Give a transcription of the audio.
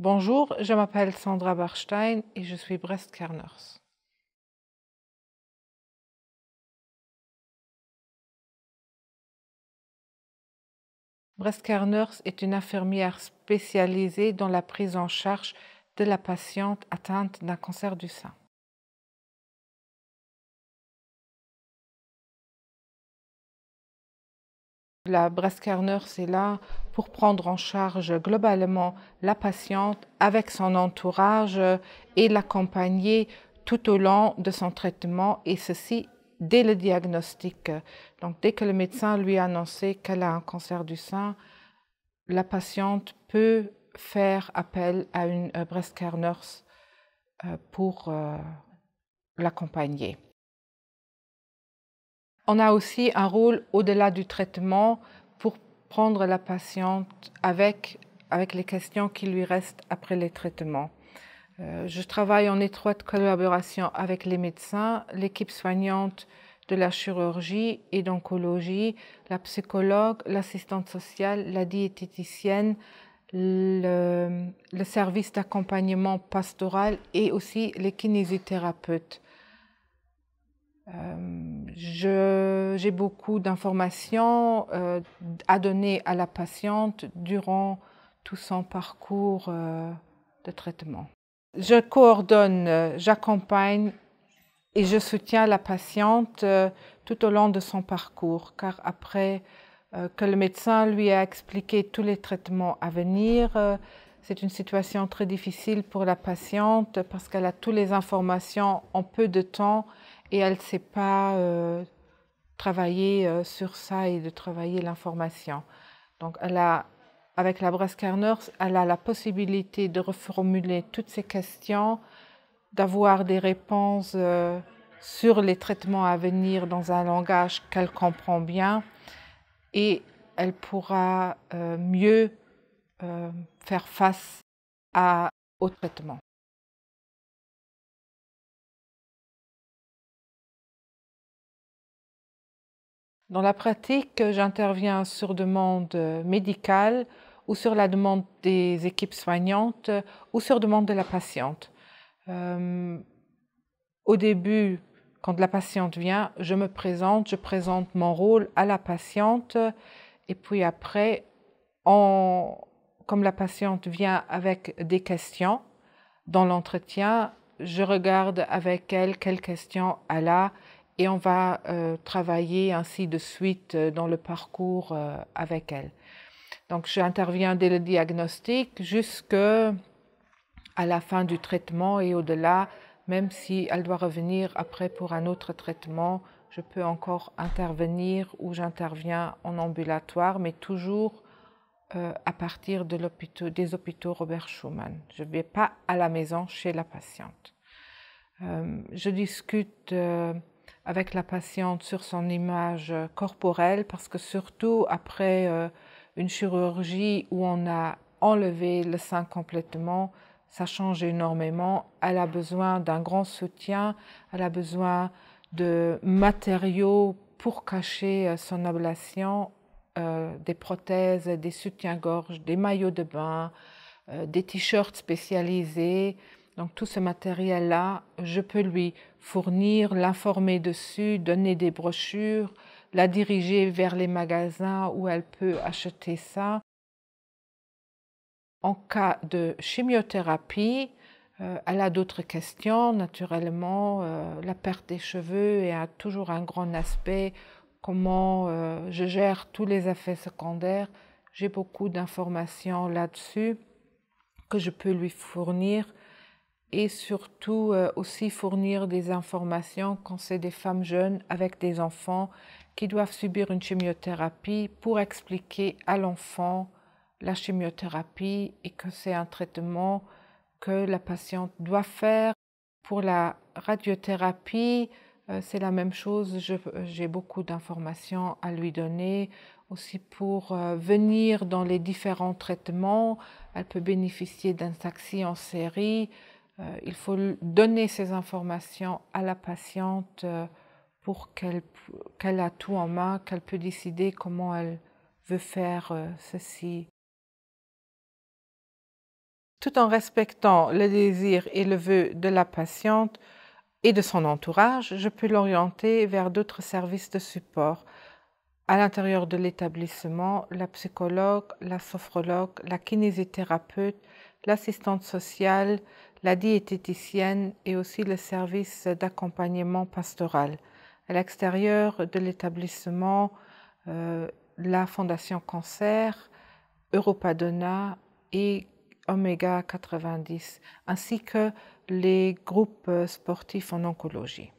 Bonjour, je m'appelle Sandra Barstein et je suis breast care nurse. Breast care nurse est une infirmière spécialisée dans la prise en charge de la patiente atteinte d'un cancer du sein. La breast care nurse est là pour prendre en charge globalement la patiente avec son entourage et l'accompagner tout au long de son traitement, et ceci dès le diagnostic. Donc, dès que le médecin lui a annoncé qu'elle a un cancer du sein, la patiente peut faire appel à une breast care nurse pour l'accompagner. On a aussi un rôle au-delà du traitement pour prendre la patiente avec les questions qui lui restent après les traitements. Je travaille en étroite collaboration avec les médecins, l'équipe soignante de la chirurgie et d'oncologie, la psychologue, l'assistante sociale, la diététicienne, le service d'accompagnement pastoral et aussi les kinésithérapeutes. J'ai beaucoup d'informations à donner à la patiente durant tout son parcours de traitement. Je coordonne, j'accompagne et je soutiens la patiente tout au long de son parcours, car après que le médecin lui a expliqué tous les traitements à venir, c'est une situation très difficile pour la patiente parce qu'elle a toutes les informations en peu de temps et elle ne sait pas travailler sur ça et de travailler l'information. Donc, avec la breast care nurse, elle a la possibilité de reformuler toutes ces questions, d'avoir des réponses sur les traitements à venir dans un langage qu'elle comprend bien, et elle pourra mieux faire face au traitement. Dans la pratique, j'interviens sur demande médicale ou sur la demande des équipes soignantes ou sur demande de la patiente. Au début, quand la patiente vient, je présente mon rôle à la patiente, et puis après, comme la patiente vient avec des questions dans l'entretien, je regarde avec elle quelles questions elle a et on va travailler ainsi de suite dans le parcours avec elle. Donc, j'interviens dès le diagnostic jusqu'à la fin du traitement et au-delà. Même si elle doit revenir après pour un autre traitement, je peux encore intervenir ou j'interviens en ambulatoire, mais toujours à partir des hôpitaux Robert Schuman. Je ne vais pas à la maison chez la patiente. Je discute avec la patiente sur son image corporelle parce que surtout après une chirurgie où on a enlevé le sein complètement, ça change énormément. Elle a besoin d'un grand soutien, elle a besoin de matériaux pour cacher son ablation, des prothèses, des soutiens-gorge, des maillots de bain, des t-shirts spécialisés. Donc tout ce matériel-là, je peux lui fournir, l'informer dessus, donner des brochures, la diriger vers les magasins où elle peut acheter ça. En cas de chimiothérapie, elle a d'autres questions, naturellement. La perte des cheveux est toujours un grand aspect. Comment je gère tous les effets secondaires. J'ai beaucoup d'informations là-dessus que je peux lui fournir, et surtout aussi fournir des informations quand c'est des femmes jeunes avec des enfants qui doivent subir une chimiothérapie pour expliquer à l'enfant la chimiothérapie et que c'est un traitement que la patiente doit faire. Pour la radiothérapie, c'est la même chose, j'ai beaucoup d'informations à lui donner. Aussi pour venir dans les différents traitements, elle peut bénéficier d'un taxi en série. Il faut donner ces informations à la patiente pour qu'elle a tout en main, qu'elle peut décider comment elle veut faire ceci. tout en respectant le désir et le vœu de la patiente et de son entourage, je peux l'orienter vers d'autres services de support. À l'intérieur de l'établissement, la psychologue, la sophrologue, la kinésithérapeute, l'assistante sociale, la diététicienne et aussi le service d'accompagnement pastoral. À l'extérieur de l'établissement, la Fondation Cancer, Europadonna et Oméga 90, ainsi que les groupes sportifs en oncologie.